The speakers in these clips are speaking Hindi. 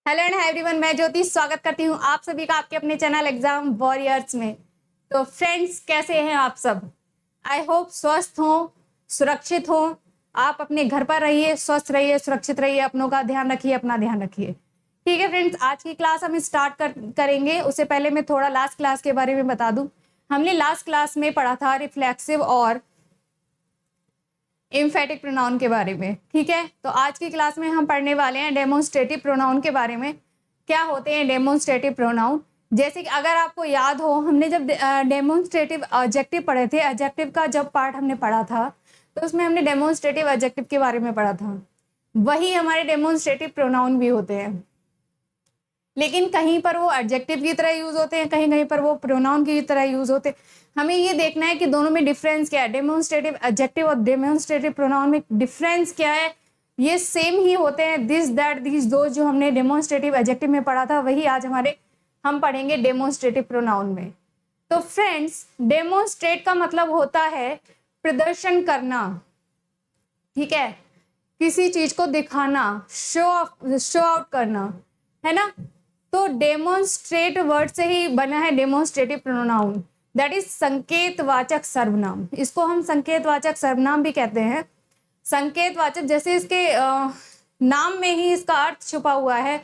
हेलो एंड हाय एवरीवन, मैं ज्योति स्वागत करती हूँ आप सभी का आपके अपने चैनल एग्जाम वॉरियर्स में। तो फ्रेंड्स, कैसे हैं आप सब? आई होप स्वस्थ हो, सुरक्षित हो। आप अपने घर पर रहिए, स्वस्थ रहिए, सुरक्षित रहिए, अपनों का ध्यान रखिए, अपना ध्यान रखिए। ठीक है फ्रेंड्स, आज की क्लास हम स्टार्ट करेंगे। उससे पहले मैं थोड़ा लास्ट क्लास के बारे में बता दूं। हमने लास्ट क्लास में पढ़ा था रिफ्लेक्सिव और एम्फेटिक प्रोनाउन के बारे में। ठीक है, तो आज की क्लास में हम पढ़ने वाले हैं डेमोन्स्ट्रेटिव प्रोनाउन के बारे में। क्या होते हैं डेमोन्स्ट्रेटिव प्रोनाउन? जैसे कि अगर आपको याद हो, हमने जब डेमोन्स्ट्रेटिव एडजेक्टिव पढ़े थे, एडजेक्टिव का जब पार्ट हमने पढ़ा था तो उसमें हमने डेमोन्स्ट्रेटिव एडजेक्टिव के बारे में पढ़ा था। वही हमारे डेमोन्स्ट्रेटिव प्रोनाउन भी होते हैं, लेकिन कहीं पर वो एडजेक्टिव की तरह यूज होते हैं, कहीं कहीं पर वो प्रोनाउन की तरह यूज होते हैं। हमें ये देखना है कि दोनों में डिफरेंस क्या है। डेमोन्स्ट्रेटिव एडजेक्टिव और डेमोन्स्ट्रेटिव प्रोनाउन में डिफरेंस क्या है? ये सेम ही होते हैं, दिस दैट दीज दो, जो हमने डेमोन्स्ट्रेटिव एडजेक्टिव में पढ़ा था वही आज हम पढ़ेंगे डेमोन्स्ट्रेटिव प्रोनाउन में। तो फ्रेंड्स, डेमोन्स्ट्रेट का मतलब होता है प्रदर्शन करना। ठीक है, किसी चीज को दिखाना, शो आउट करना, है ना। तो डेमोन्स्ट्रेट वर्ड से ही बना है डेमोन्स्ट्रेटिव प्रोनाउन, दैट इज संकेतवाचक सर्वनाम। इसको हम संकेतवाचक सर्वनाम भी कहते हैं। संकेतवाचक, जैसे इसके नाम में ही इसका अर्थ छुपा हुआ है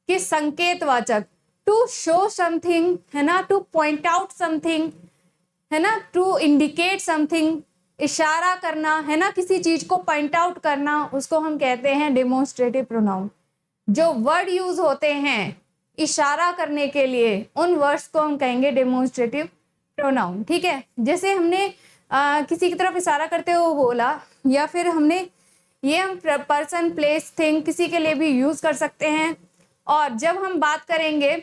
कि संकेतवाचक, टू शो समथिंग, है ना, टू पॉइंट आउट समथिंग, है ना, टू इंडिकेट समथिंग, इशारा करना, है ना, किसी चीज को पॉइंट आउट करना, उसको हम कहते हैं डेमोन्स्ट्रेटिव प्रोनाउन। जो वर्ड यूज होते हैं इशारा करने के लिए, उन वर्ड्स को हम कहेंगे डेमोन्स्ट्रेटिव प्रोनाउन। ठीक है, जैसे हमने किसी की तरफ इशारा करते हुए बोला, या फिर हमने ये हम पर्सन, प्लेस, थिंग किसी के लिए भी यूज कर सकते हैं। और जब हम बात करेंगे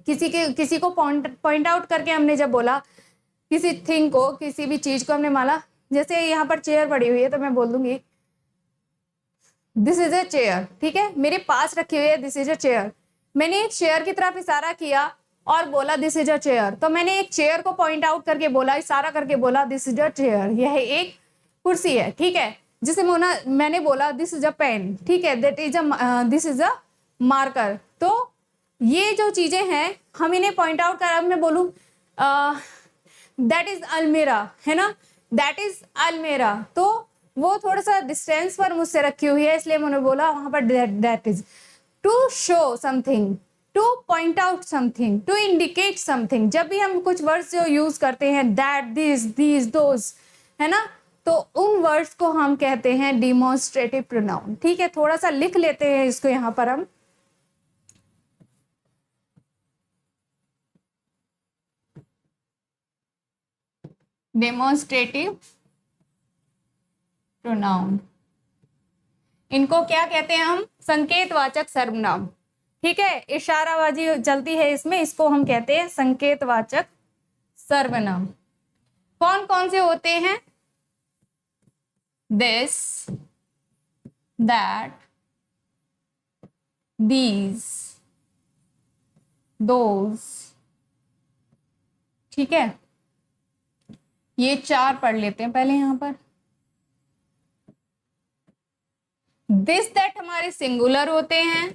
किसी को पॉइंट आउट करके, हमने जब बोला किसी थिंग को, किसी भी चीज को हमने माला, जैसे यहाँ पर चेयर पड़ी हुई है तो मैं बोल दूंगी दिस इज अ चेयर। ठीक है, मेरे पास रखी हुई है दिस इज अ चेयर। मैंने एक चेयर की तरफ इशारा किया और बोला दिस इज अ चेयर, तो मैंने एक चेयर को पॉइंट आउट करके बोला, इशारा करके बोला दिस इज अ चेयर, यह एक कुर्सी है। ठीक है, जिसे मैंने बोला दिस इज अ पेन। ठीक है, दिस इज अ मार्कर। तो ये जो चीजें हैं, हम इन्हें पॉइंट आउट कर, मैं बोलूं दैट इज अलमीरा, है ना, दैट इज अलमीरा, तो वो थोड़ा सा डिस्टेंस पर मुझसे रखी हुई है, इसलिए मैंने बोला वहां पर that is. To show something, to point out something, to indicate something, जब भी हम कुछ वर्ड्स जो यूज करते हैं, दैट, दिस, दीज, दोस, है ना, तो उन वर्ड्स को हम कहते हैं डिमॉन्स्ट्रेटिव प्रोनाउन। ठीक है, थोड़ा सा लिख लेते हैं इसको यहां पर हम। डेमोन्स्ट्रेटिव प्रोनाउन, इनको क्या कहते हैं हम? संकेतवाचक सर्वनाम। ठीक है, इशाराबाजी चलती है इसमें, इसको हम कहते हैं संकेतवाचक सर्वनाम। कौन कौन से होते हैं? This, that, these, those. ठीक है, ये चार पढ़ लेते हैं पहले यहां पर। दिस दैट हमारे सिंगुलर होते हैं,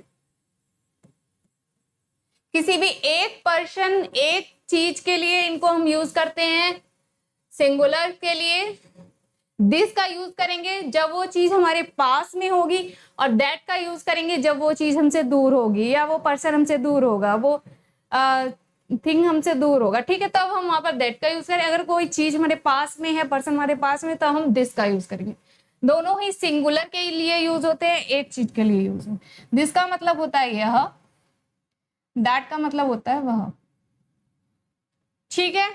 किसी भी एक पर्सन, एक चीज के लिए इनको हम यूज करते हैं सिंगुलर के लिए। दिस का यूज करेंगे जब वो चीज हमारे पास में होगी, और दैट का यूज करेंगे जब वो चीज हमसे दूर होगी, या वो पर्सन हमसे दूर होगा, वो थिंग हमसे दूर होगा। ठीक है, तब हम वहां पर दैट का यूज करें। अगर कोई चीज हमारे पास में है, पर्सन हमारे पास में, तब हम दिस का यूज करेंगे। दोनों ही सिंगुलर के लिए यूज होते हैं, एक चीज के लिए यूज होते हैं। दिस का मतलब होता है यह, दैट का मतलब होता है वह। ठीक है,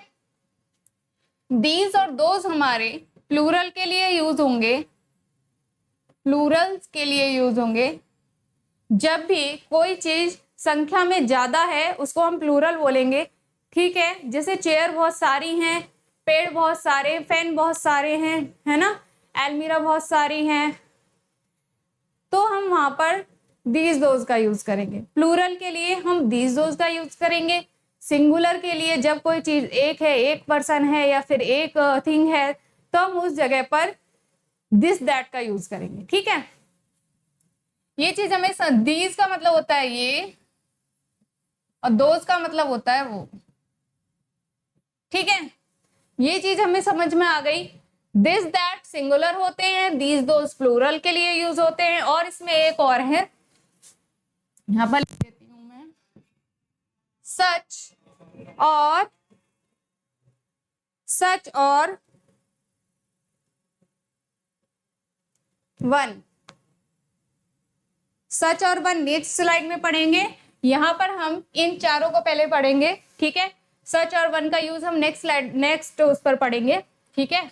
दीज और दोज हमारे प्लूरल के लिए यूज होंगे, प्लूरल्स के लिए यूज होंगे। जब भी कोई चीज संख्या में ज्यादा है उसको हम प्लूरल बोलेंगे। ठीक है, जैसे चेयर बहुत सारी हैं, पेड़ बहुत सारे, फैन बहुत सारे हैं, है ना, अलमीरा बहुत सारी हैं, तो हम वहां पर दीज दोज का यूज करेंगे। प्लूरल के लिए हम दीज दोज का यूज करेंगे। सिंगुलर के लिए जब कोई चीज एक है, एक पर्सन है, या फिर एक थिंग है, तो हम उस जगह पर दिस दैट का यूज करेंगे। ठीक है, ये चीज हमें दीज का मतलब होता है ये, और दोज का मतलब होता है वो। ठीक है, ये चीज हमें समझ में आ गई। दिस दैट सिंगुलर होते हैं, दीज दोज प्लूरल के लिए यूज होते हैं, और इसमें एक और है, यहां पर लिख देती हूं मैं, सच और वन। सच और वन नेक्स्ट स्लाइड में पढ़ेंगे, यहां पर हम इन चारों को पहले पढ़ेंगे। ठीक है, सच और वन का यूज हम नेक्स्ट स्लाइड नेक्स्ट उस पर पढ़ेंगे। ठीक है,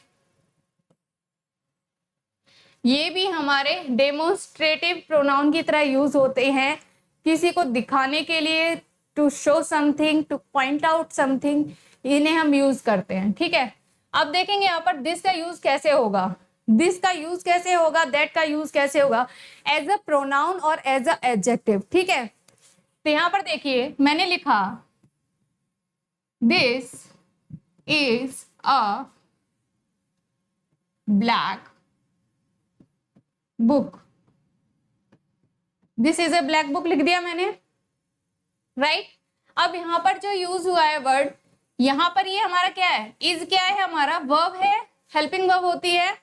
ये भी हमारे डेमोन्स्ट्रेटिव प्रोनाउन की तरह यूज होते हैं, किसी को दिखाने के लिए, to show something, to point out something, इन्हें हम यूज करते हैं। ठीक है, अब देखेंगे यहाँ पर दिस का यूज कैसे होगा, दिस का यूज कैसे होगा, दैट का यूज कैसे होगा, एज अ प्रोनाउन और एज अ एडजेक्टिव। ठीक है, तो यहां पर देखिए मैंने लिखा this is a black book, this is a black book लिख दिया मैंने, राइट। अब यहां पर जो यूज हुआ है वर्ड, यहां पर ये हमारा क्या है, इज क्या है, हमारा वर्ब है, हेल्पिंग वर्ब होती है,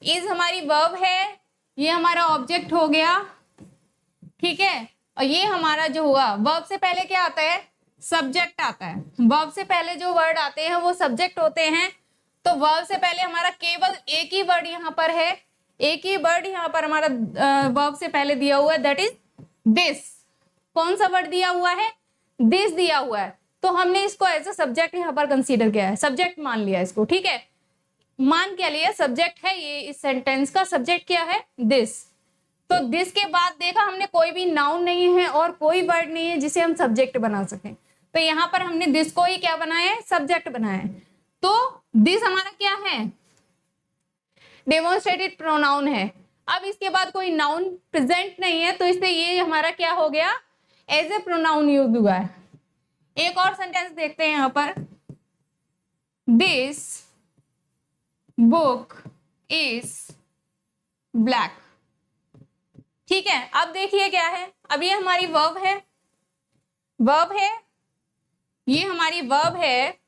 इज हमारी वर्ब है, ये हमारा ऑब्जेक्ट हो गया। ठीक है, और ये हमारा जो हुआ, वर्ब से पहले क्या आता है, सब्जेक्ट आता है, वर्ब से पहले जो वर्ड आते हैं वो सब्जेक्ट होते हैं। तो वर्ब से पहले हमारा केवल एक ही वर्ड यहाँ पर है, एक ही वर्ड यहाँ पर हमारा वर्ब से पहले दिया हुआ है, दैट इज दिस। कौन सा वर्ड दिया हुआ है, दिस दिया हुआ है, तो हमने इसको एज अ सब्जेक्ट यहाँ पर कंसीडर किया है, सब्जेक्ट मान लिया इसको। ठीक है, मान क्या लिया, सब्जेक्ट है ये, इस सेंटेंस का सब्जेक्ट क्या है, दिस। तो दिस के बाद देखा हमने कोई भी नाउन नहीं है और कोई वर्ड नहीं है जिसे हम सब्जेक्ट बना सकें, तो यहाँ पर हमने दिस को ही क्या बनाया है, सब्जेक्ट बनाया है। तो दिस हमारा क्या है, डेमोन्स्ट्रेटेड प्रोनाउन है। अब इसके बाद कोई नाउन प्रेजेंट नहीं है, तो इससे ये हमारा क्या हो गया, एज ए प्रोनाउन यूज हुआ है। एक और सेंटेंस देखते हैं यहाँ पर, दिस बुक इज ब्लैक। ठीक है, अब देखिए क्या है, अब ये हमारी वर्ब है, वर्ब है, ये हमारी वर्ब है,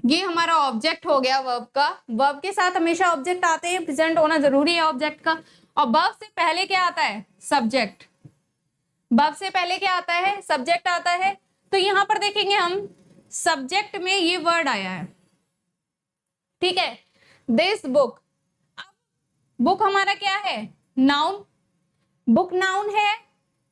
ये हमारा ऑब्जेक्ट हो गया वर्ब का। वर्ब के साथ हमेशा ऑब्जेक्ट आते हैं, प्रेजेंट होना जरूरी है ऑब्जेक्ट का, और वर्ब से पहले क्या आता है, सब्जेक्ट। वर्ब से पहले क्या आता है, सब्जेक्ट आता है। तो यहां पर देखेंगे हम, सब्जेक्ट में ये वर्ड आया है। ठीक है, दिस बुक, बुक हमारा क्या है, नाउन, बुक नाउन है,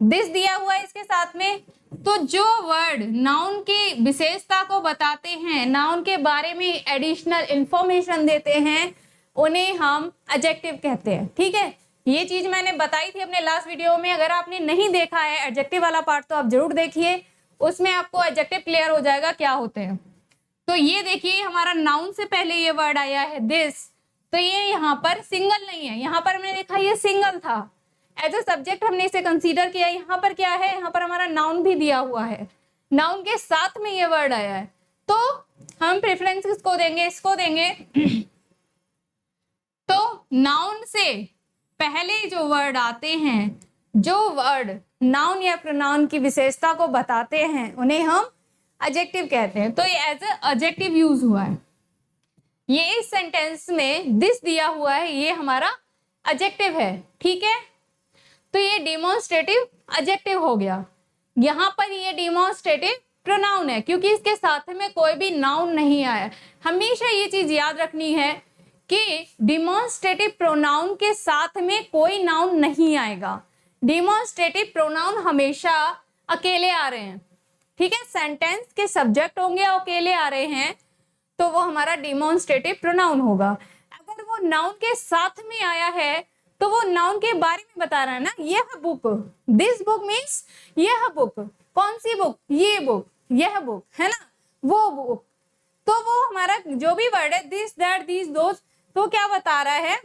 दिस दिया हुआ है इसके साथ में। तो जो वर्ड नाउन की विशेषता को बताते हैं, नाउन के बारे में एडिशनल इंफॉर्मेशन देते हैं, उन्हें हम एडजेक्टिव कहते हैं। ठीक है, ये चीज मैंने बताई थी अपने लास्ट वीडियो में, अगर आपने नहीं देखा है एडजेक्टिव वाला पार्ट तो आप जरूर देखिए, उसमें आपको एडजेक्टिव क्लियर हो जाएगा क्या होते हैं। तो ये देखिए हमारा नाउन से पहले ये वर्ड आया है दिस, तो ये यहाँ पर सिंगल नहीं है, यहाँ पर मैंने देखा ये सिंगल था, एज ए सब्जेक्ट हमने इसे कंसीडर किया। यहाँ पर क्या है, यहाँ पर हमारा नाउन भी दिया हुआ है, नाउन के साथ में ये वर्ड आया है, तो हम प्रेफरेंस किसको देंगे, इसको देंगे। तो नाउन से पहले जो वर्ड आते हैं, जो वर्ड नाउन या प्रोनाउन की विशेषता को बताते हैं, उन्हें हम एडजेक्टिव कहते हैं। तो ये एज ए एडजेक्टिव यूज हुआ है, ये इस सेंटेंस में दिस दिया हुआ है, ये हमारा एडजेक्टिव है। ठीक है, तो ये डेमोन्स्ट्रेटिव एडजेक्टिव हो गया। यहां पर ये डेमोन्स्ट्रेटिव प्रोनाउन है क्योंकि इसके साथ में कोई भी नाउन नहीं आया। हमेशा ये चीज याद रखनी है कि डेमोन्स्ट्रेटिव प्रोनाउन के साथ में कोई नाउन नहीं आएगा, डेमोन्स्ट्रेटिव प्रोनाउन हमेशा अकेले आ रहे हैं। ठीक है, सेंटेंस के सब्जेक्ट होंगे अकेले आ रहे हैं तो वो हमारा डेमोन्स्ट्रेटिव प्रोनाउन होगा। अगर वो नाउन के साथ में आया है तो वो नाउन के बारे में बता रहा है ना, यह बुक, दिस बुक मीन्स यह बुक, कौन सी बुक, ये बुक, यह बुक है ना, वो बुक। तो वो हमारा जो भी वर्ड है दिस दैट दीज दोज, तो क्या बता रहा है,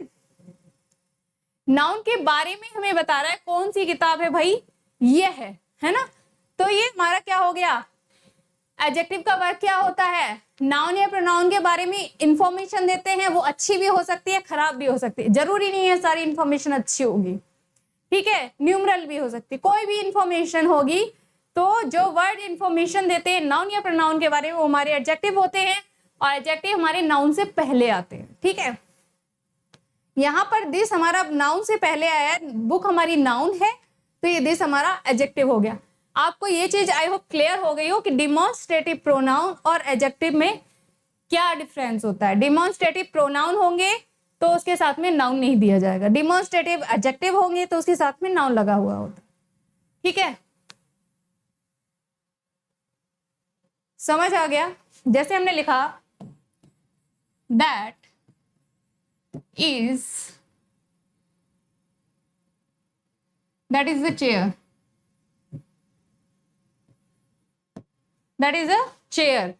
नाउन के बारे में हमें बता रहा है कौन सी किताब है भाई, ये है ना। तो ये हमारा क्या हो गया, एडजेक्टिव का वर्क क्या होता है? नाउन या प्रोनाउन के बारे में इंफॉर्मेशन देते हैं, वो अच्छी भी हो सकती है, खराब भी हो सकती है, जरूरी नहीं है सारी इंफॉर्मेशन अच्छी होगी, ठीक है, न्यूमरल भी हो सकती है, कोई भी इंफॉर्मेशन होगी। तो जो वर्ड इंफॉर्मेशन देते हैं नाउन या प्रोनाउन के बारे में वो हमारे एडजेक्टिव होते हैं, और एडजेक्टिव हमारे नाउन से पहले आते हैं, ठीक है। यहाँ पर दिस हमारा नाउन से पहले आया, बुक हमारी नाउन है, तो ये दिस हमारा एडजेक्टिव हो गया। आपको ये चीज आई होप क्लियर हो गई हो कि डिमॉन्स्ट्रेटिव प्रोनाउन और एडजेक्टिव में क्या डिफरेंस होता है। डिमॉन्स्ट्रेटिव प्रोनाउन होंगे तो उसके साथ में नाउन नहीं दिया जाएगा, डिमॉन्स्ट्रेटिव एडजेक्टिव होंगे तो उसके साथ में नाउन लगा हुआ होता है, ठीक है, समझ आ गया। जैसे हमने लिखा that is the chair, that is a chair,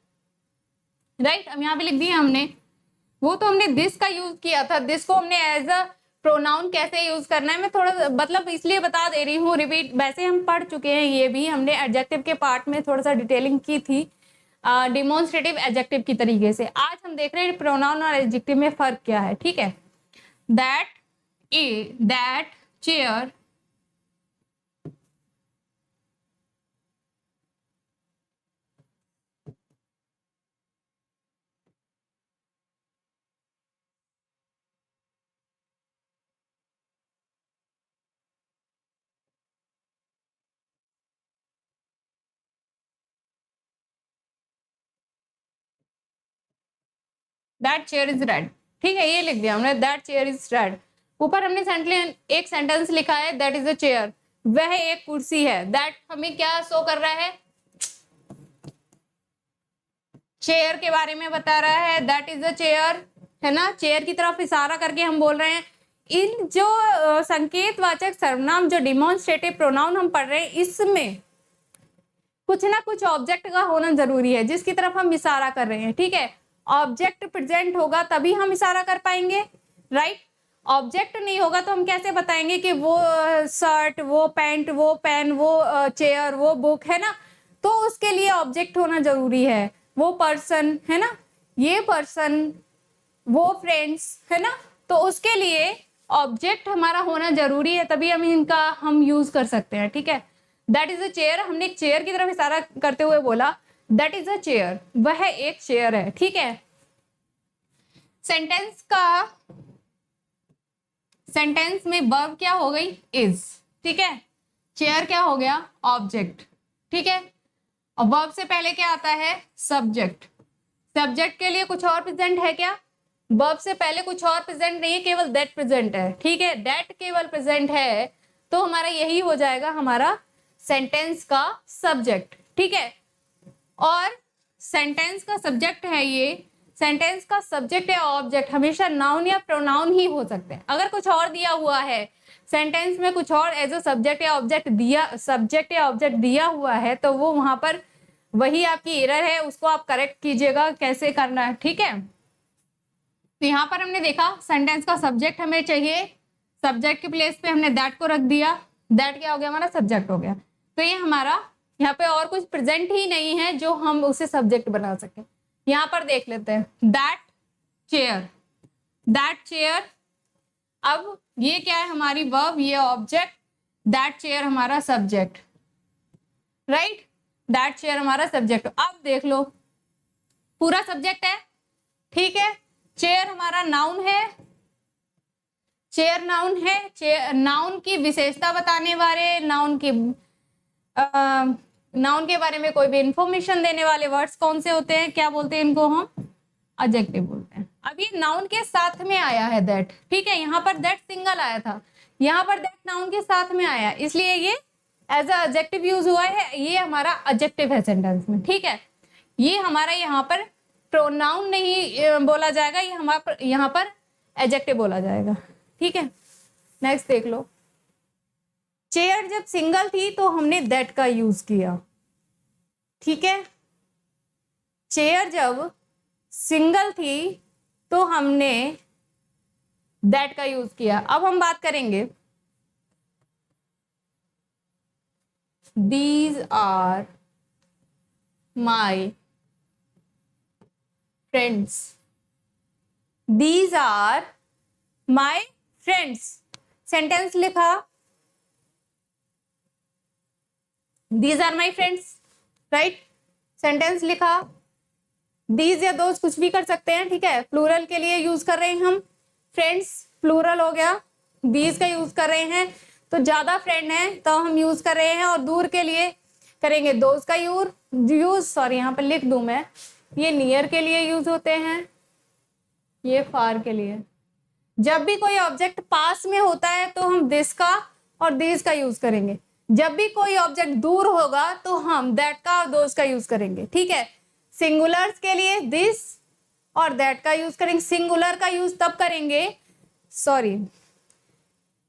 right. अब यहाँ पे लिख दिया हमने, वो तो हमने दिस का यूज किया था, दिस को हमने एज अ प्रोनाउन कैसे यूज करना है मैं थोड़ा मतलब इसलिए बता दे रही हूँ, रिपीट, वैसे हम पढ़ चुके हैं, ये भी हमने एडजेक्टिव के पार्ट में थोड़ा सा डिटेलिंग की थी डिमॉन्स्ट्रेटिव एडजेक्टिव की तरीके से। आज हम देख रहे हैं प्रोनाउन और एडजेक्टिव में फर्क क्या है, ठीक है। That chair that chair is red, ठीक है, ये लिख दिया हमने, दैट चेयर इज रेड। ऊपर हमने एक सेंटेंस लिखा है, दैट इज अ चेयर, वह एक कुर्सी है। दैट हमें क्या शो कर रहा है? चेयर के बारे में बता रहा है, दैट इज अ चेयर, है ना, चेयर की तरफ इशारा करके हम बोल रहे हैं। इन जो संकेतवाचक सर्वनाम जो डिमॉन्स्ट्रेटिव प्रोनाउन हम पढ़ रहे हैं, इसमें कुछ ना कुछ ऑब्जेक्ट का होना जरूरी है जिसकी तरफ हम इशारा कर रहे हैं, ठीक है। ऑब्जेक्ट प्रेजेंट होगा तभी हम इशारा कर पाएंगे, राइट। ऑब्जेक्ट नहीं होगा तो हम कैसे बताएंगे कि वो शर्ट, वो पैंट, वो पेन, वो चेयर, वो बुक, है ना। तो उसके लिए ऑब्जेक्ट होना जरूरी है, वो पर्सन, है ना, ये पर्सन, वो फ्रेंड्स, है ना। तो उसके लिए ऑब्जेक्ट हमारा होना जरूरी है, तभी हम यूज कर सकते हैं, ठीक है। दैट इज अ चेयर, हमने एक चेयर की तरफ इशारा करते हुए बोला दैट इज अ चेयर, वह एक चेयर है, ठीक है। सेंटेंस में वर्ब क्या हो गई? इज, ठीक है। चेयर क्या हो गया? ऑब्जेक्ट, ठीक है। और वर्ब से पहले क्या आता है? सब्जेक्ट। सब्जेक्ट के लिए कुछ और प्रेजेंट है क्या? वर्ब से पहले कुछ और प्रेजेंट नहीं है, केवल दैट प्रेजेंट है, ठीक है। दैट केवल प्रेजेंट है तो हमारा यही हो जाएगा हमारा सेंटेंस का सब्जेक्ट, ठीक है। और सेंटेंस का सब्जेक्ट है ये, सेंटेंस का सब्जेक्ट या ऑब्जेक्ट हमेशा नाउन या प्रोनाउन ही हो सकते हैं। अगर कुछ और दिया हुआ है सेंटेंस में, कुछ और एज अ सब्जेक्ट या ऑब्जेक्ट दिया हुआ है, तो वो वहां पर वही आपकी एरर है, उसको आप करेक्ट कीजिएगा कैसे करना है, ठीक है। तो यहाँ पर हमने देखा सेंटेंस का सब्जेक्ट हमें चाहिए, सब्जेक्ट के प्लेस पे हमने दैट को रख दिया, दैट क्या हो गया? हमारा सब्जेक्ट हो गया। तो ये हमारा यहाँ पे और कुछ प्रेजेंट ही नहीं है जो हम उसे सब्जेक्ट बना सके। यहाँ पर देख लेते हैं दैट चेयर, दैट चेयर, अब ये क्या है? हमारी वर्ब, ये ऑब्जेक्ट, दैट चेयर हमारा सब्जेक्ट, राइट। दैट चेयर हमारा सब्जेक्ट। अब देख लो पूरा सब्जेक्ट है, ठीक है। चेयर हमारा नाउन है, चेयर नाउन है, चेयर नाउन की विशेषता बताने वाले, नाउन के बारे में कोई भी इंफॉर्मेशन देने वाले वर्ड्स कौन से होते हैं? क्या बोलते हैं इनको? हम एडजेक्टिव बोलते हैं। अब ये नाउन के साथ में आया है दैट, ठीक है। यहाँ पर दैट सिंगल आया था, यहाँ पर दैट नाउन के साथ में आया, इसलिए ये एज अ एडजेक्टिव यूज हुआ है। ये हमारा एडजेक्टिव है सेंटेंस में, ठीक है। ये हमारा यहाँ पर प्रोनाउन नहीं बोला जाएगा, ये हमारा यहाँ पर एडजेक्टिव बोला जाएगा, ठीक है। नेक्स्ट देख लो, चेयर जब सिंगल थी तो हमने दैट का यूज किया, ठीक है। चेयर जब सिंगल थी तो हमने दैट का यूज किया। अब हम बात करेंगे these are my friends, these are my friends. Sentence लिखा, these are my friends, right. Sentence लिखा, दीज या दोज कुछ भी कर सकते हैं, ठीक है। प्लूरल के लिए यूज कर रहे हैं हम, फ्रेंड्स प्लूरल हो गया, दीज का यूज कर रहे हैं तो ज्यादा फ्रेंड है तो हम यूज कर रहे हैं, और दूर के लिए करेंगे दोज का यूज सॉरी यहाँ पर लिख दूं मैं, ये नियर के लिए यूज होते हैं, ये फार के लिए। जब भी कोई ऑब्जेक्ट पास में होता है तो हम दिस का और दीज का यूज करेंगे, जब भी कोई ऑब्जेक्ट दूर होगा तो हम दैट का और दोज का यूज करेंगे, ठीक है। सिंगुलर्स के लिए दिस और दैट का यूज करेंगे, सिंगुलर का यूज तब करेंगे, सॉरी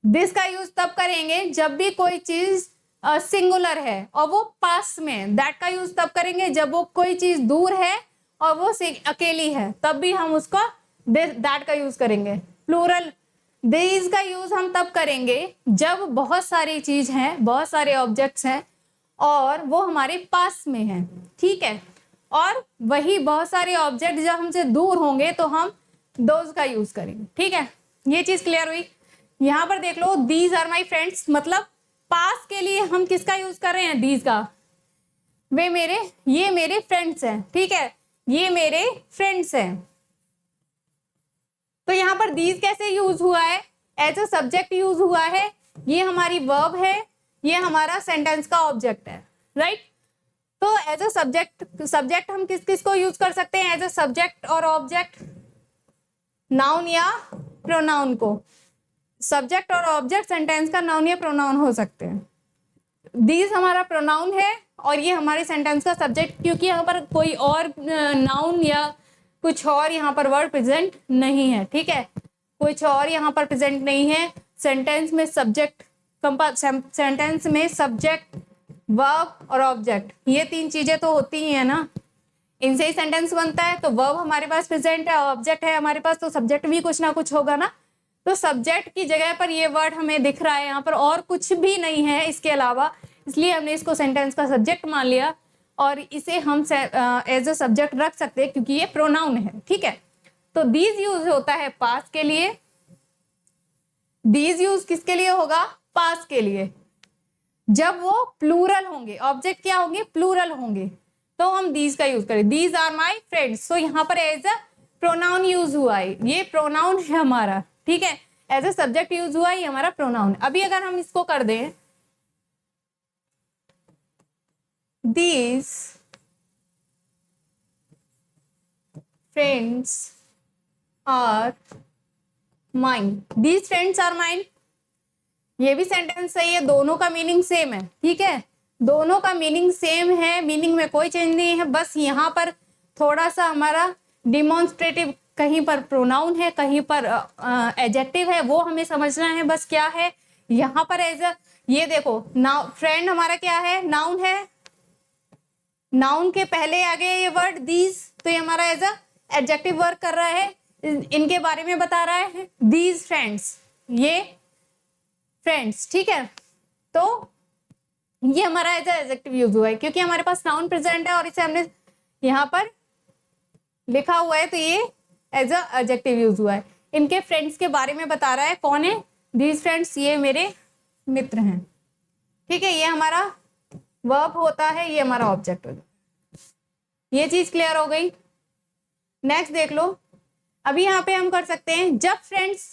दिस का यूज तब करेंगे जब भी कोई चीज सिंगुलर है और वो पास में, दैट का यूज तब करेंगे जब वो कोई चीज दूर है और वो अकेली है, तब भी हम उसका दैट का यूज करेंगे। प्लूरल दिस का यूज हम तब करेंगे जब बहुत सारी चीज हैं, बहुत सारे ऑब्जेक्ट्स हैं और वो हमारे पास में हैं, ठीक है। और वही बहुत सारे ऑब्जेक्ट जब हमसे दूर होंगे तो हम दोज का यूज करेंगे, ठीक है। ये चीज क्लियर हुई। यहां पर देख लो, दीज आर माई फ्रेंड्स, मतलब पास के लिए हम किसका यूज कर रहे हैं, दीज का। ये मेरे फ्रेंड्स हैं, ठीक है, ये मेरे फ्रेंड्स हैं। तो यहाँ पर दीज कैसे यूज हुआ है, एज अ सब्जेक्ट यूज हुआ है, ये हमारी वर्ब है, ये हमारा सेंटेंस का ऑब्जेक्ट है, राइट। तो एज अ सब्जेक्ट हम किस किस को यूज कर सकते हैं, एज अ सब्जेक्ट और ऑब्जेक्ट, नाउन या प्रोनाउन को। सब्जेक्ट और ऑब्जेक्ट सेंटेंस का नाउन या प्रोनाउन हो सकते हैं। दीज हमारा प्रोनाउन है और ये हमारे सेंटेंस का सब्जेक्ट, क्योंकि यहाँ पर कोई और नाउन या कुछ और यहाँ पर वर्ड प्रेजेंट नहीं है, ठीक है, कुछ और यहाँ पर प्रेजेंट नहीं है। सेंटेंस में सब्जेक्ट, सेंटेंस में सब्जेक्ट, वर्ब और ऑब्जेक्ट, ये तीन चीजें तो होती ही है ना, इनसे ही सेंटेंस बनता है। तो वर्ब हमारे पास प्रेजेंट है, ऑब्जेक्ट है हमारे पास, तो सब्जेक्ट भी कुछ ना कुछ होगा ना। तो सब्जेक्ट की जगह पर ये वर्ड हमें दिख रहा है यहाँ पर, और कुछ भी नहीं है इसके अलावा, इसलिए हमने इसको सेंटेंस का सब्जेक्ट मान लिया और इसे हम एज अ सब्जेक्ट रख सकते हैं क्योंकि ये प्रोनाउन है, ठीक है। तो दीज यूज होता है पास के लिए, दीज यूज किसके लिए होगा, पास के लिए। जब वो प्लूरल होंगे, ऑब्जेक्ट क्या होंगे, प्लूरल होंगे, तो हम दीज का यूज करें, दीज आर माई फ्रेंड्स। तो यहाँ पर एज अ प्रोनाउन यूज हुआ है, ये प्रोनाउन है हमारा, ठीक है, एज अ सब्जेक्ट यूज हुआ है, ये हमारा प्रोनाउन। अभी अगर हम इसको कर दें, these friends are mine, these friends are mine, ये भी सेंटेंस सही है, दोनों का मीनिंग सेम है, ठीक है, दोनों का मीनिंग सेम है, मीनिंग में कोई चेंज नहीं है। बस यहाँ पर थोड़ा सा हमारा डिमॉन्स्ट्रेटिव, कहीं पर प्रोनाउन है, कहीं पर एडजेक्टिव है, वो हमें समझना है बस क्या है। यहाँ पर एज अ, ये देखो नाउ फ्रेंड हमारा क्या है, नाउन है, नाउन के पहले आ गया ये वर्ड दीज, तो ये हमारा एज अ एडजेक्टिव वर्क कर रहा है, इनके बारे में बता रहा है, दीज फ्रेंड्स, ये फ्रेंड्स, ठीक है। तो ये हमारा एज अ एडजेक्टिव यूज हुआ है क्योंकि हमारे पास नाउन प्रेजेंट है और इसे हमने यहाँ पर लिखा हुआ है, तो ये एज अ एडजेक्टिव यूज हुआ है। इनके फ्रेंड्स के बारे में बता रहा है, कौन है, दीज फ्रेंड्स, ये मेरे मित्र हैं, ठीक है, ये हमारा वर्ब होता है, ये हमारा ऑब्जेक्ट होता है। ये चीज क्लियर हो गई। नेक्स्ट देख लो, अभी यहाँ पे हम कर सकते हैं, जब फ्रेंड्स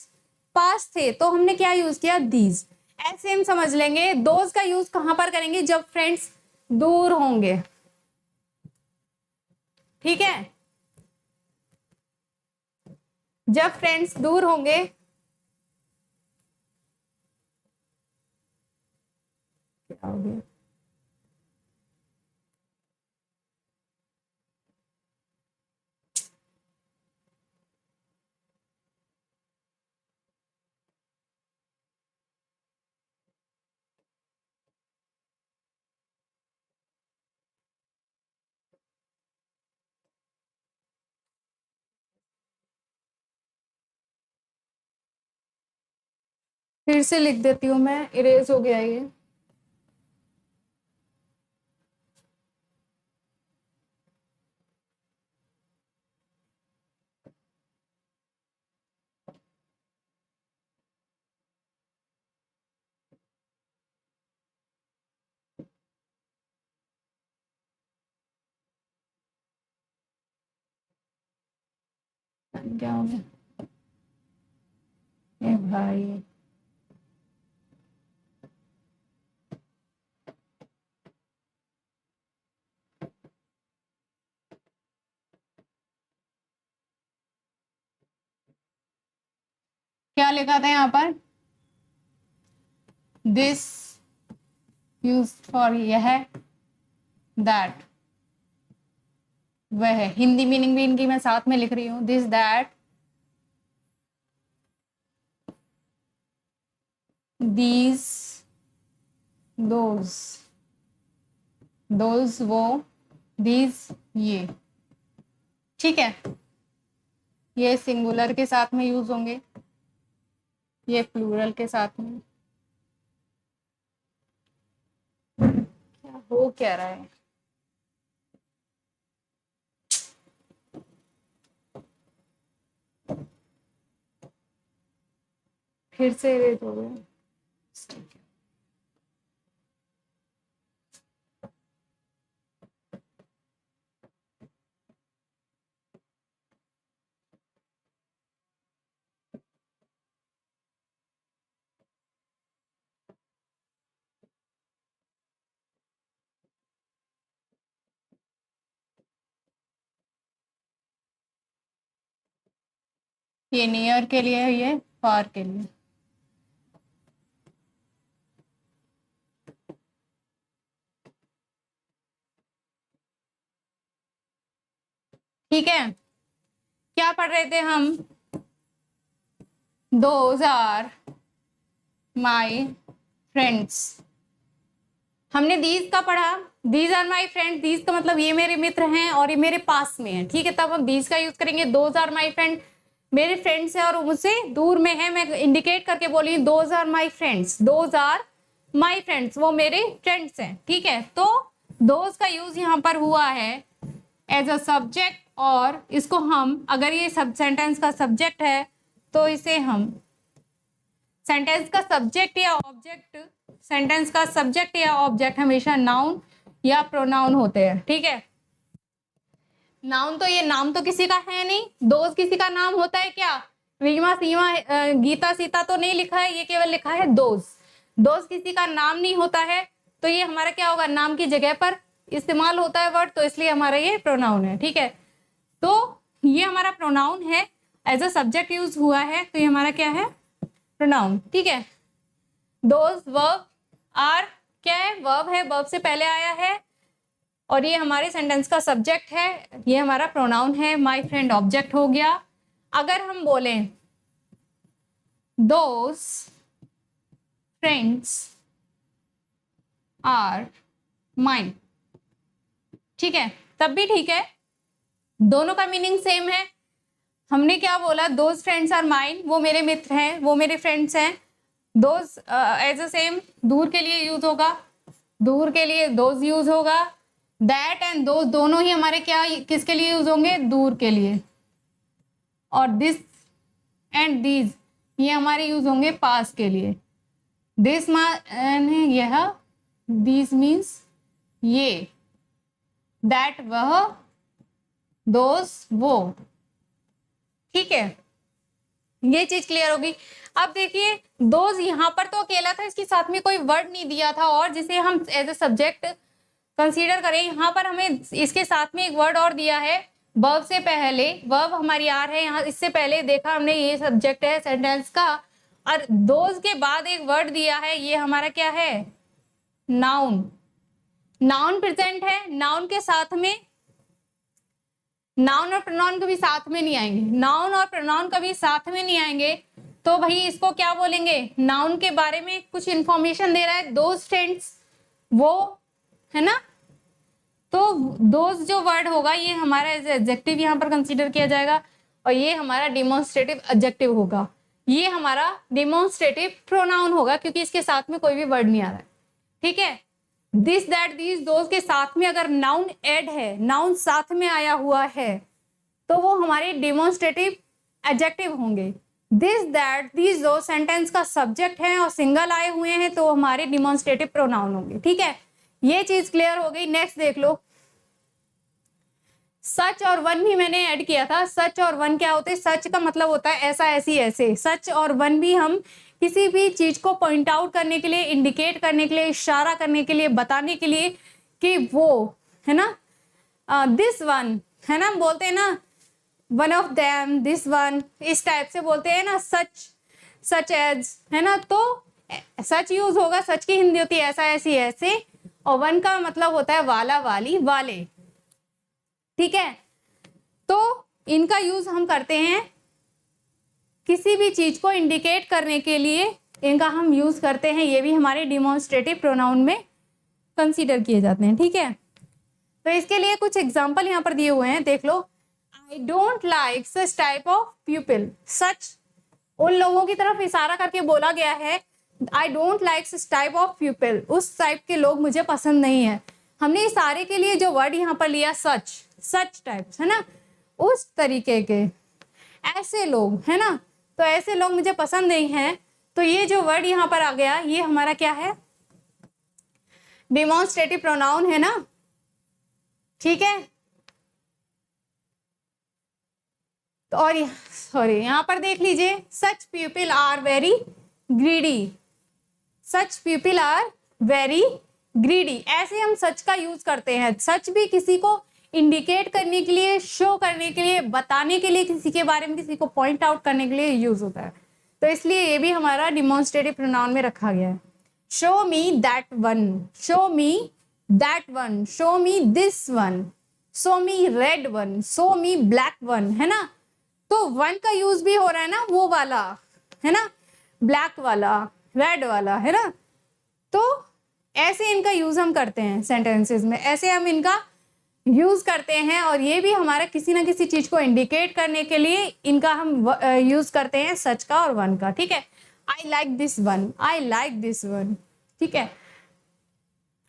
पास थे तो हमने क्या यूज किया, दीज। ऐसे हम समझ लेंगे, दोज का यूज कहां पर करेंगे, जब फ्रेंड्स दूर होंगे, ठीक है, जब फ्रेंड्स दूर होंगे, क्या हो गया, फिर से लिख देती हूँ मैं, इरेज हो गया ये। क्या हो गया ए भाई, क्या लिखा था यहाँ पर? दिस यूज फॉर यह दैट, वह है। हिंदी मीनिंग भी इनकी मैं साथ में लिख रही हूँ, this that these those, those वो, दीज ये। ठीक है, ये सिंगुलर के साथ में यूज होंगे, ये प्लूरल के साथ में। क्या हो क्या रहा है? फिर से रेट हो गया। ये नियर के लिए है, ये फार के लिए। ठीक है, क्या पढ़ रहे थे हम? Those are my friends. हमने दीज का पढ़ा, these are my friend, these का मतलब ये मेरे मित्र हैं और ये मेरे पास में है। ठीक है, तब हम दीज का यूज करेंगे। दोज आर माई फ्रेंड, मेरे फ्रेंड्स है और मुझसे दूर में है, मैं इंडिकेट करके बोली those are my friends, those are my friends, वो मेरे फ्रेंड्स हैं। ठीक है, तो दोज का यूज यहाँ पर हुआ है एज अ सब्जेक्ट, और इसको हम, अगर ये सब सेंटेंस का सब्जेक्ट है तो इसे हम सेंटेंस का सब्जेक्ट या ऑब्जेक्ट, सेंटेंस का सब्जेक्ट या ऑब्जेक्ट हमेशा नाउन या प्रोनाउन होते हैं। ठीक है, नाउन तो ये नाम तो किसी का है नहीं, दोस्त किसी का नाम होता है क्या? रीमा सीमा गीता सीता तो नहीं लिखा है, ये केवल लिखा है दोस्त। दोस्त किसी का नाम नहीं होता है, तो ये हमारा क्या होगा? नाम की जगह पर इस्तेमाल होता है वर्ड, तो इसलिए हमारा ये प्रोनाउन है। ठीक है, तो ये हमारा प्रोनाउन है, एज अ सब्जेक्ट यूज हुआ है, तो ये हमारा क्या है? प्रोनाउन। ठीक है, दोज वर्ब आर क्या है? वर्ब है, वर्ब से पहले आया है, और ये हमारे सेंटेंस का सब्जेक्ट है, ये हमारा प्रोनाउन है। माय फ्रेंड ऑब्जेक्ट हो गया। अगर हम बोलें दोज फ्रेंड्स आर माइन, ठीक है, तब भी ठीक है, दोनों का मीनिंग सेम है। हमने क्या बोला? दोज फ्रेंड्स आर माइन, वो मेरे मित्र हैं, वो मेरे फ्रेंड्स हैं। दोज एज अ सेम दूर के लिए यूज होगा, दूर के लिए दोज यूज होगा। दैट एंड दोज दोनों ही हमारे क्या, किसके लिए यूज होंगे? दूर के लिए। और दिस एंड दीज ये हमारे यूज होंगे पास के लिए। दिस यह, दीज मीन्स ये, दैट वह, दोज वो। ठीक है, ये चीज क्लियर होगी। अब देखिए, दोज यहाँ पर तो अकेला था, इसके साथ में कोई वर्ड नहीं दिया था, और जिसे हम एज ए सब्जेक्ट कंसीडर करें। यहाँ पर हमें इसके साथ में एक वर्ड और दिया है, वर्ब से पहले। वर्ब हमारी आर है यहाँ, इससे पहले देखा हमने ये सब्जेक्ट है सेंटेंस का, और दोज के बाद एक वर्ड दिया है, ये हमारा क्या है? नाउन। नाउन प्रेजेंट है, नाउन के साथ में, नाउन और प्रोनाउन कभी साथ में नहीं आएंगे, नाउन और प्रोनाउन कभी साथ में नहीं आएंगे, तो भाई इसको क्या बोलेंगे? नाउन के बारे में कुछ इंफॉर्मेशन दे रहा है, दोज फ्रेंड्स वो, है ना, तो दोज जो वर्ड होगा ये हमारा एडजेक्टिव यहाँ पर कंसीडर किया जाएगा, और ये हमारा डिमॉन्स्ट्रेटिव एडजेक्टिव होगा, ये हमारा डिमॉन्स्ट्रेटिव प्रोनाउन होगा, क्योंकि इसके साथ में कोई भी वर्ड नहीं आ रहा है। ठीक है, दिस दैट दीज दोज के साथ में अगर नाउन ऐड है, नाउन साथ में आया हुआ है, तो वो हमारे डिमॉन्स्ट्रेटिव एडजेक्टिव होंगे। दिस दैट दीज दो सेंटेंस का सब्जेक्ट है और सिंगल आए हुए हैं, तो हमारे डिमॉन्स्ट्रेटिव प्रोनाउन होंगे। ठीक है, ये चीज क्लियर हो गई। नेक्स्ट देख लो, सच और वन भी मैंने ऐड किया था। सच और वन क्या होते हैं? सच का मतलब होता है ऐसा, ऐसी, ऐसे। सच और वन भी हम किसी भी चीज को पॉइंट आउट करने के लिए, इंडिकेट करने के लिए, इशारा करने के लिए, बताने के लिए कि वो, है ना, दिस वन, है ना, बोलते हैं ना, one of them, this one, इस टाइप से बोलते हैं ना। सच, सच एज, है ना, तो सच यूज होगा। सच की हिंदी होती है ऐसा, ऐसी, ऐसे। और वन का मतलब होता है वाला, वाली, वाले। ठीक है, तो इनका यूज हम करते हैं किसी भी चीज को इंडिकेट करने के लिए, इनका हम यूज करते हैं। ये भी हमारे डिमॉन्स्ट्रेटिव प्रोनाउन में कंसीडर किए जाते हैं। ठीक है, तो इसके लिए कुछ एग्जाम्पल यहाँ पर दिए हुए हैं, देख लो। I don't like such type of people. Such, उन लोगों की तरफ इशारा करके बोला गया है। I don't like such type of people, उस टाइप के लोग मुझे पसंद नहीं है। हमने इशारे के लिए जो वर्ड यहाँ पर लिया सच, सच टाइप्स, है ना, उस तरीके के, ऐसे लोग, है ना, तो ऐसे लोग मुझे पसंद नहीं है। तो ये जो वर्ड यहाँ पर आ गया, ये हमारा क्या है? डिमॉन्स्ट्रेटिव प्रोनाउन है ना। ठीक है, तो और सॉरी, यहाँ पर देख लीजिए, such people are very greedy. Such people are very greedy, ऐसे हम सच का यूज करते हैं। सच भी किसी को इंडिकेट करने के लिए, शो करने के लिए, बताने के लिए, किसी के बारे में किसी को पॉइंट आउट करने के लिए यूज होता है। तो इसलिए ये भी हमारा डिमॉन्स्ट्रेटिव प्रोनाउन में रखा गया है। Show me that one, show me that one, show me this one, show me red one, show me black one, है ना। तो वन का यूज भी हो रहा है ना, वो वाला, है ना, ब्लैक वाला, रेड वाला, है ना। तो ऐसे इनका यूज हम करते हैं सेंटेंसेस में, ऐसे हम इनका यूज करते हैं। और ये भी हमारा किसी ना किसी चीज को इंडिकेट करने के लिए इनका हम यूज करते हैं, सच का और वन का। ठीक है, I like this one, I like this one. ठीक है,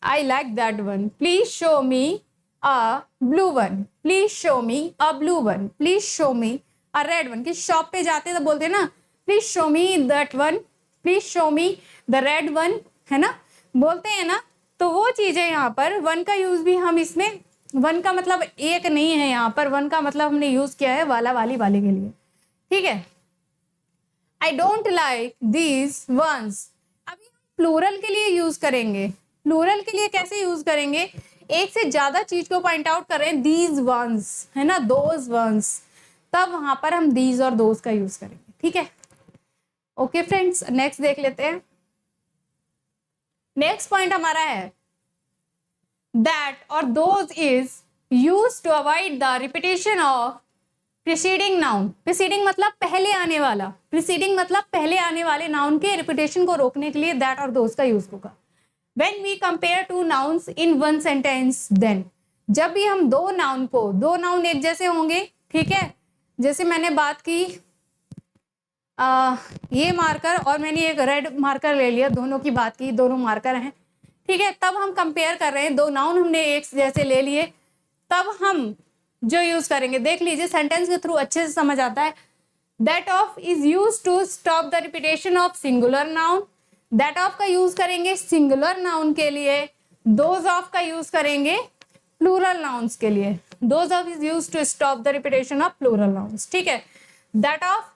I like that one, please show me a blue one, please show me a blue one, please show me a red one. कि शॉप पे जाते हैं तो बोलते हैं ना, please show me that one, please show me the red one, है ना, बोलते हैं ना। तो वो चीजें यहाँ पर वन का यूज भी हम इसमें, वन का मतलब एक नहीं है यहाँ पर, वन का मतलब हमने यूज किया है वाला, वाली, वाले के लिए। ठीक है, I don't like these once, अभी प्लूरल के लिए यूज करेंगे। प्लूरल के लिए कैसे यूज करेंगे? एक से ज्यादा चीज को पॉइंट आउट कर रहे हैं, दीज वंस, है ना, दोज वंस, तब वहां पर हम दीज और दोज का यूज करेंगे। ठीक है, ओके फ्रेंड्स, नेक्स्ट देख लेते हैं। नेक्स्ट पॉइंट हमारा है दैट और those is used to avoid the repetition of preceding noun. Preceding मतलब पहले आने वाला, प्रीसीडिंग मतलब पहले आने वाले नाउन के रिपीटेशन को रोकने के लिए दैट और दोज का यूज होगा। When we compare two nouns in one sentence, then, जब भी हम दो नाउन को, दो नाउन एक जैसे होंगे, ठीक है, जैसे मैंने बात की ये मार्कर और मैंने एक रेड मार्कर ले लिया, दोनों की बात की, दोनों मार्कर हैं, ठीक है, तब हम कंपेयर कर रहे हैं, दो नाउन हमने एक जैसे ले लिए, तब हम जो यूज करेंगे, देख लीजिए सेंटेंस के थ्रू अच्छे से समझ आता है। That of is use to stop the repetition of singular noun, that of का यूज करेंगे सिंगुलर नाउन के लिए, दोज ऑफ का यूज करेंगे प्लूरल नाउन्स के लिए। Those of is use to stop the repetition of plural nouns. ठीक है, दैट ऑफ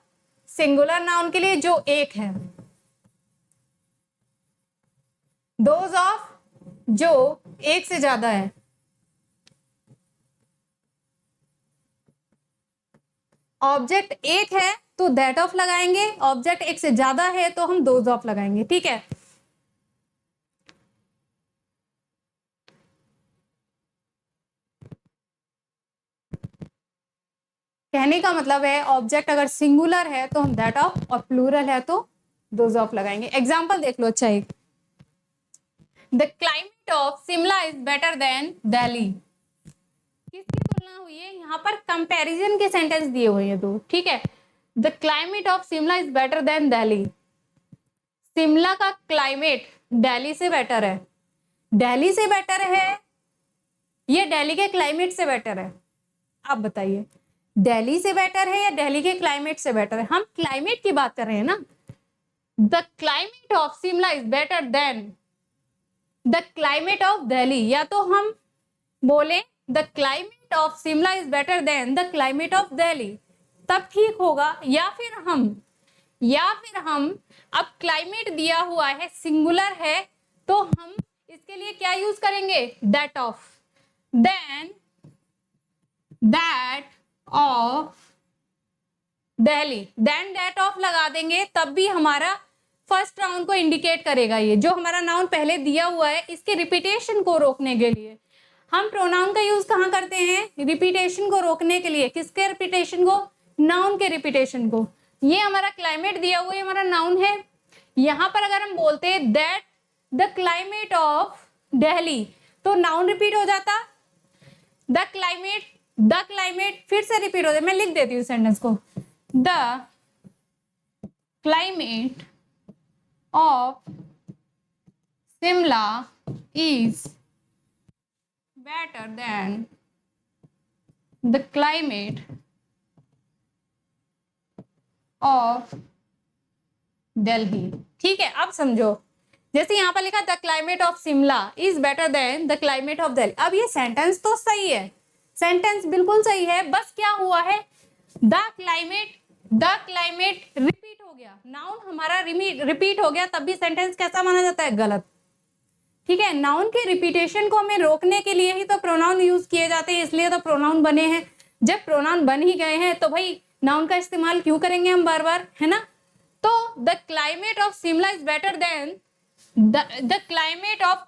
सिंगुलर नाउन के लिए जो एक है, दोज ऑफ जो एक से ज्यादा है। ऑब्जेक्ट एक है तो दैट ऑफ लगाएंगे, ऑब्जेक्ट एक से ज्यादा है तो हम दोज ऑफ लगाएंगे। ठीक है, कहने का मतलब है ऑब्जेक्ट अगर सिंगुलर है तो हम दैट ऑफ और प्लूरल है तो दोज ऑफ लगाएंगे। एग्जाम्पल देख लो। अच्छा, एक the climate of Shimla is better than Delhi. किसकी तुलना हुई है? यहाँ पर कंपैरिजन के सेंटेंस दिए हुए हैं दो। ठीक है, the climate of Shimla is better than Delhi. Shimla का क्लाइमेट दिल्ली से बेटर है। दिल्ली से बेटर है या दिल्ली के क्लाइमेट से बेटर है? आप बताइए, दिल्ली से बेटर है या दिल्ली के क्लाइमेट से बेटर है? हम क्लाइमेट की बात कर रहे हैं ना। The climate of Shimla is better than the climate of Delhi, या तो हम बोले the climate of Shimla is better than the climate of Delhi, तब ठीक होगा। या फिर हम अब क्लाइमेट दिया हुआ है, सिंगुलर है, तो हम इसके लिए क्या यूज करेंगे, that of, then that of Delhi, then that of लगा देंगे, तब भी हमारा फर्स्ट नाउन को इंडिकेट करेगा। ये जो हमारा नाउन पहले दिया हुआ है, इसके रिपीटेशन को रोकने के लिए हम प्रोनाउन का यूज कहाँ करते हैं, रिपीटेशन को रोकने के लिए। किसके रिपीटेशन को, नाउन के रिपीटेशन को। ये हमारा क्लाइमेट दिया हुआ है, हमारा नाउन है। यहां पर अगर हम बोलते हैं that the climate of Delhi, तो नाउन रिपीट हो जाता, द क्लाइमेट फिर से रिपीट हो जाता। मैं लिख देती हूँ सेंटेंस को, the climate of Shimla is better than the climate of Delhi। ठीक है, अब समझो, जैसे यहां पर लिखा the climate of Shimla is better than the climate of Delhi. अब ये सेंटेंस तो सही है, सेंटेंस बिल्कुल सही है, बस क्या हुआ है, द क्लाइमेट रिपीट हो गया, नाउन हमारा रिपीट हो गया, तब भी सेंटेंस कैसा माना जाता है, गलत। ठीक है, नाउन के रिपीटेशन को हमें रोकने के लिए ही तो प्रोनाउन यूज किए जाते हैं, इसलिए तो प्रोनाउन बने हैं। जब प्रोनाउन बन ही गए हैं तो भाई नाउन का इस्तेमाल क्यों करेंगे हम बार बार, है ना। तो the climate of Shimla is better than the climate of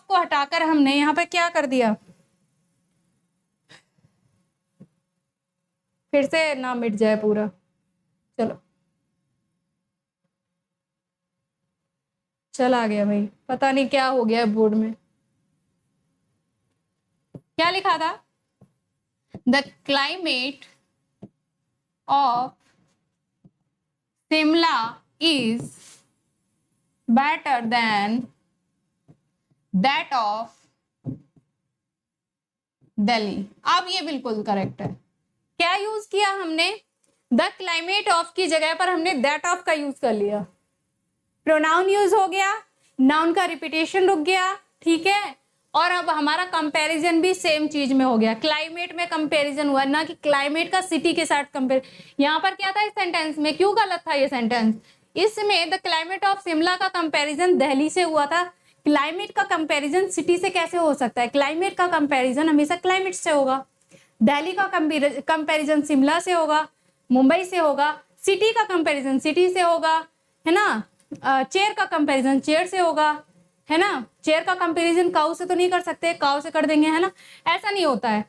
को हटाकर हमने यहाँ पे क्या कर दिया, फिर से ना मिट जाए पूरा, चलो चला गया भाई, पता नहीं क्या हो गया बोर्ड में। क्या लिखा था, the climate of Shimla is better than that of Delhi. अब ये बिल्कुल करेक्ट है। क्या यूज किया हमने, द क्लाइमेट ऑफ की जगह पर हमने दैट ऑफ का यूज कर लिया, प्रोनाउन यूज हो गया, नाउन का रिपीटेशन रुक गया, ठीक है। और अब हमारा कंपैरिजन भी सेम चीज में हो गया, क्लाइमेट में कंपैरिजन हुआ, ना कि क्लाइमेट का सिटी के साथ कंपेयर। यहाँ पर क्या था इस सेंटेंस में, क्यों गलत था ये सेंटेंस, इसमें द क्लाइमेट ऑफ शिमला का कंपैरिजन दिल्ली से हुआ था, क्लाइमेट का कंपैरिजन सिटी से कैसे हो सकता है, क्लाइमेट का कंपैरिजन हमेशा क्लाइमेट से होगा, दिल्ली का कंपैरिजन शिमला से होगा, मुंबई से होगा, सिटी का कंपैरिजन सिटी से होगा, है ना। चेयर का कंपैरिजन चेयर से होगा, है ना। चेयर का कंपैरिजन काऊ से तो नहीं कर सकते, काऊ से कर देंगे, है ना, ऐसा नहीं होता है।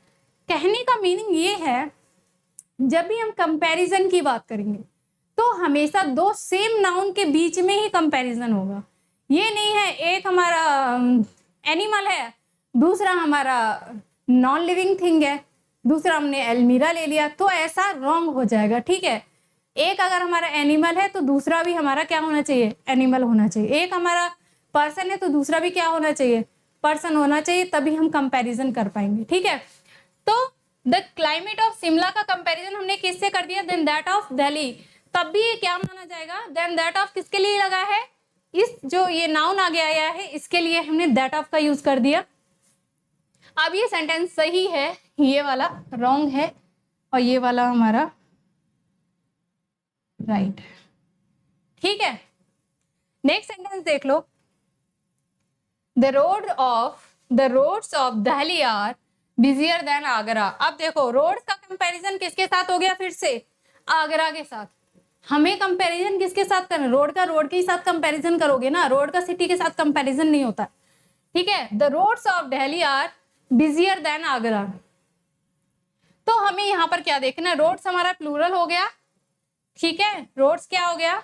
कहने का मीनिंग ये है, जब भी हम कंपैरिजन की बात करेंगे तो हमेशा दो सेम नाउन के बीच में ही कंपैरिजन होगा। ये नहीं है एक हमारा एनिमल है, दूसरा हमारा नॉन लिविंग थिंग है, दूसरा हमने एल्मीरा ले लिया, तो ऐसा रॉन्ग हो जाएगा। ठीक है, एक अगर हमारा एनिमल है तो दूसरा भी हमारा क्या होना चाहिए, एनिमल होना चाहिए। एक हमारा पर्सन है तो दूसरा भी क्या होना चाहिए, पर्सन होना चाहिए, तभी हम कंपैरिजन कर पाएंगे। ठीक है, तो द क्लाइमेट ऑफ शिमला का कंपैरिजन हमने किससे कर दिया, देन दैट ऑफ दिल्ली, तब भी ये क्या माना जाएगा, देन दैट ऑफ किसके लिए लगा है, इस जो ये नाउन आगे आया है इसके लिए हमने दैट ऑफ का यूज कर दिया। अब ये सेंटेंस सही है, ये वाला रॉन्ग है और ये वाला हमारा राइट। ठीक है, नेक्स्ट सेंटेंस देख लो, the roads of Delhi are busier than Agra. अब देखो रोड्स का कंपैरिजन किसके साथ हो गया, फिर से आगरा के साथ। हमें कंपैरिजन किसके साथ करना, रोड का रोड के साथ कंपैरिजन करोगे ना, रोड का सिटी के साथ कंपैरिजन नहीं होता। ठीक है, the roads of Delhi are busier than Agra. तो हमें यहाँ पर क्या देखना, रोड्स हमारा प्लूरल हो गया, ठीक है, रोड्स क्या हो गया,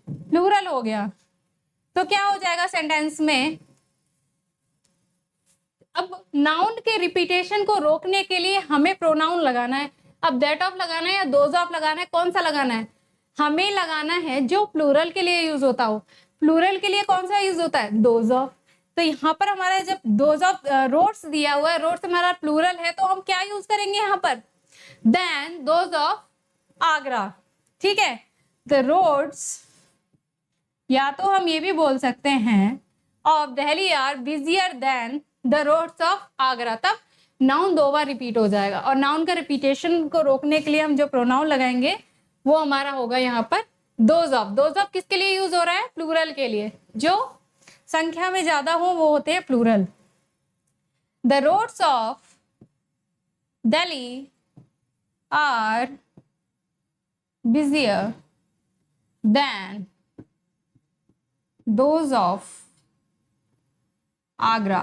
प्लूरल हो गया, तो क्या हो जाएगा सेंटेंस में, अब नाउन के रिपीटेशन को रोकने के लिए हमें प्रोनाउन लगाना है। अब दैट ऑफ लगाना है या दोज ऑफ लगाना है, कौन सा लगाना है, हमें लगाना है जो प्लूरल के लिए यूज होता हो। प्लूरल के लिए कौन सा यूज होता है, दोज ऑफ। तो यहाँ पर हमारा जब दोज ऑफ रोड्स दिया हुआ है, रोड्स हमारा प्लूरल है, तो हम क्या यूज करेंगे यहाँ पर, देन दोज ऑफ आगरा। ठीक है, द रोड्स, या तो हम ये भी बोल सकते हैं of Delhi are busier than the roads of Agra, तब नाउन 2 बार रिपीट हो जाएगा, और नाउन का रिपीटेशन को रोकने के लिए हम जो प्रोनाउन लगाएंगे वो हमारा होगा यहाँ पर दोज ऑफ। दोज ऑफ किसके लिए यूज हो रहा है? प्लूरल के लिए, जो संख्या में ज्यादा हो वो होते हैं plural. The roads of Delhi are busier than those of Agra.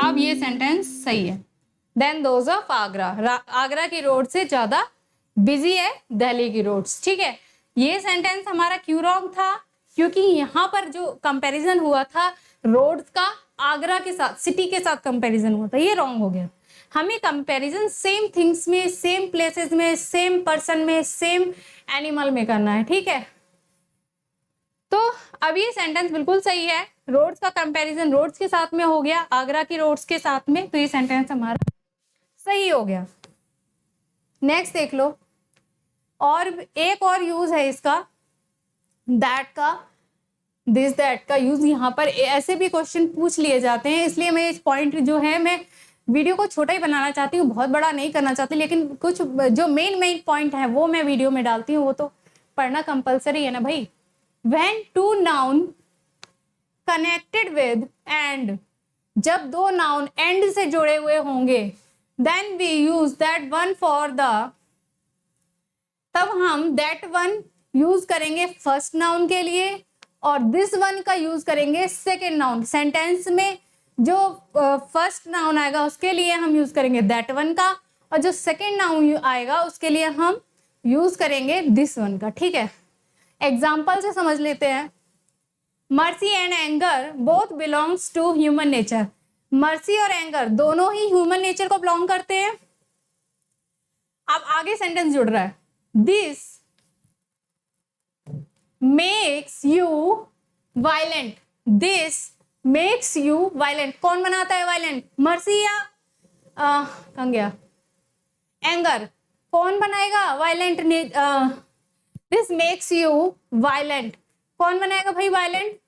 अब ये सेंटेंस सही है। Then those of Agra, Agra की रोड से ज्यादा बिजी है दिल्ली की रोड्स। ठीक है, ये सेंटेंस हमारा क्यों रॉन्ग था? क्योंकि यहाँ पर जो कंपैरिजन हुआ था रोड्स का आगरा के साथ, सिटी के साथ कंपैरिजन हुआ था, ये रॉन्ग हो गया। हमें कंपैरिजन सेम थिंग्स में, सेम प्लेसेस में, सेम पर्सन में, सेम एनिमल में करना है। ठीक है, तो अब ये सेंटेंस बिल्कुल सही है। रोड्स का कंपैरिजन रोड्स के साथ में हो गया, आगरा की रोड्स के साथ में, तो ये सेंटेंस हमारा सही हो गया। नेक्स्ट देख लो, और एक और यूज है इसका, दैट का, दिस दैट का यूज यहाँ पर ऐसे भी क्वेश्चन पूछ लिए जाते हैं, इसलिए मैं इस पॉइंट जो है मैं वीडियो को छोटा ही बनाना चाहती हूँ, बहुत बड़ा नहीं करना चाहती, लेकिन कुछ जो मेन पॉइंट है वो मैं वीडियो में डालती हूँ, वो तो पढ़ना कंपलसरी है ना भाई। When two noun connected with and, जब दो नाउन एंड से जुड़े हुए होंगे, then we use that one for the, तब हम दैट वन यूज करेंगे फर्स्ट नाउन के लिए और दिस वन का यूज करेंगे सेकेंड नाउन। सेंटेंस में जो फर्स्ट नाउन आएगा उसके लिए हम यूज करेंगे दैट वन का, और जो सेकेंड नाउन आएगा उसके लिए हम यूज करेंगे दिस वन का। ठीक है, एग्जाम्पल से समझ लेते हैं। Mercy and anger both belongs to human nature. Mercy और एंगर दोनों ही ह्यूमन नेचर को बिलोंग करते हैं। अब आगे सेंटेंस जुड़ रहा है, this makes you violent. This makes you violent, कौन बनाता है वायलेंट? मर्सी या कहाँ गया एंगर? कौन बनाएगा violent? This makes you violent, कौन बनाएगा भाई वायलेंट?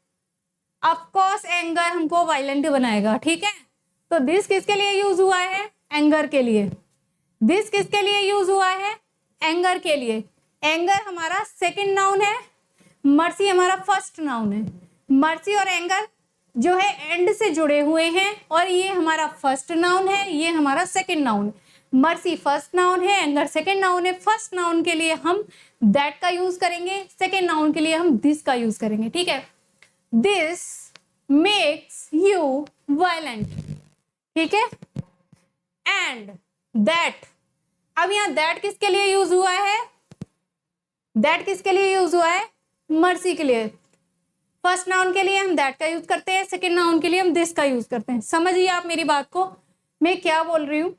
ऑफ कोर्स एंगर हमको वायलेंट बनाएगा। ठीक है, तो दिस किसके लिए यूज हुआ है? एंगर के लिए। दिस किसके लिए यूज हुआ है? एंगर के लिए। एंगर हमारा सेकंड नाउन है, मर्सी हमारा फर्स्ट नाउन है। मर्सी और एंगर जो है एंड से जुड़े हुए हैं, और ये हमारा फर्स्ट नाउन है, ये हमारा सेकंड नाउन है। मर्सी फर्स्ट नाउन है, एंगर सेकंड नाउन है। फर्स्ट नाउन के लिए हम दैट का यूज करेंगे, सेकंड नाउन के लिए हम दिस का यूज करेंगे। ठीक है, दिस मेक्स यू वायलेंट। ठीक है, एंड दैट, अब यहाँ दैट किसके लिए यूज हुआ है? दैट किसके लिए यूज हुआ है? मर्सी के लिए। फर्स्ट नाउन के लिए हम दैट का यूज करते हैं, सेकंड नाउन के लिए हम दिस का यूज करते हैं। समझिए आप मेरी बात को, मैं क्या बोल रही हूँ।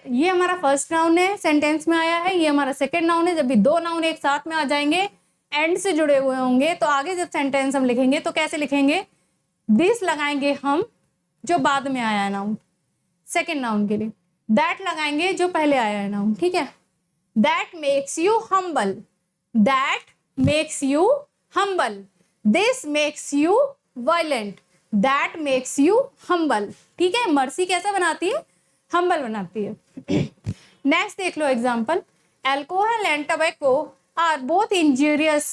ये हमारा फर्स्ट नाउन है, सेंटेंस में आया है, ये हमारा सेकंड नाउन है। जब भी दो नाउन एक साथ में आ जाएंगे, एंड से जुड़े हुए होंगे, तो आगे जब सेंटेंस हम लिखेंगे तो कैसे लिखेंगे? दिस लगाएंगे हम जो बाद में आया है नाउन, सेकंड नाउन के लिए। दैट लगाएंगे जो पहले आया है नाउन। ठीक है, that makes you humble. That makes you humble. This makes you violent. That makes you humble. ठीक है, मर्सी कैसा बनाती है? हम्बल बनाती है। नेक्स्ट देख लो example, alcohol and tobacco are both injurious.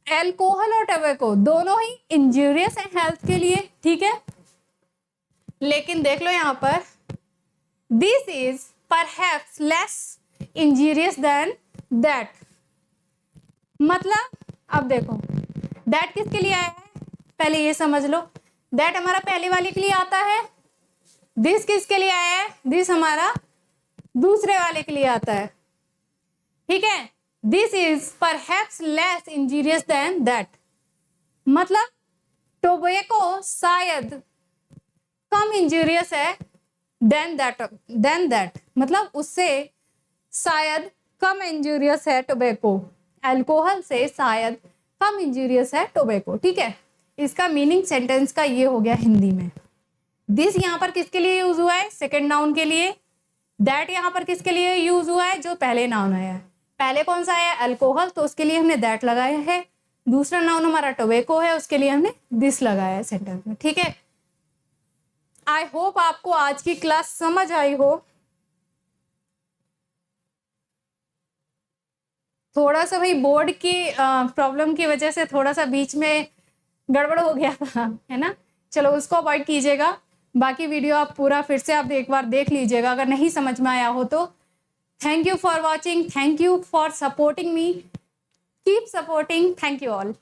Alcohol और टबैको दोनों ही इंजूरियस है हेल्थ के लिए। ठीक है, लेकिन देख लो यहाँ पर, this is perhaps less injurious than that. मतलब अब देखो, दैट किसके लिए आया है? पहले ये समझ लो, दैट हमारा पहले वाले के लिए आता है। दिस किसके लिए आया है? दिस हमारा दूसरे वाले के लिए आता है। ठीक है, this is perhaps less injurious than that. मतलब टोबैको शायद कम इंजूरियस है देन दैट, मतलब उससे शायद कम इंजूरियस है टोबैको। अल्कोहल से शायद कम इंजूरियस है टोबैको। ठीक है, इसका मीनिंग सेंटेंस का ये हो गया हिंदी में। दिस यहाँ पर किसके लिए यूज हुआ है? सेकंड नाउन के लिए। दैट यहाँ पर किसके लिए यूज हुआ है? जो पहले नाउन आया है। पहले कौन सा आया? अल्कोहल, तो उसके लिए हमने दैट लगाया है। दूसरा नाउन हमारा टोबैको है, उसके लिए हमने दिस लगाया है सेंटेंस में। ठीक है, आई होप आपको आज की क्लास समझ आई हो। थोड़ा सा भाई बोर्ड की प्रॉब्लम की वजह से थोड़ा सा बीच में गड़बड़ हो गया था, है ना। चलो उसको अवॉइड कीजिएगा। बाकी वीडियो आप पूरा फिर से आप एक बार देख लीजिएगा अगर नहीं समझ में आया हो तो। Thank you for watching, thank you for supporting me, keep supporting, thank you all.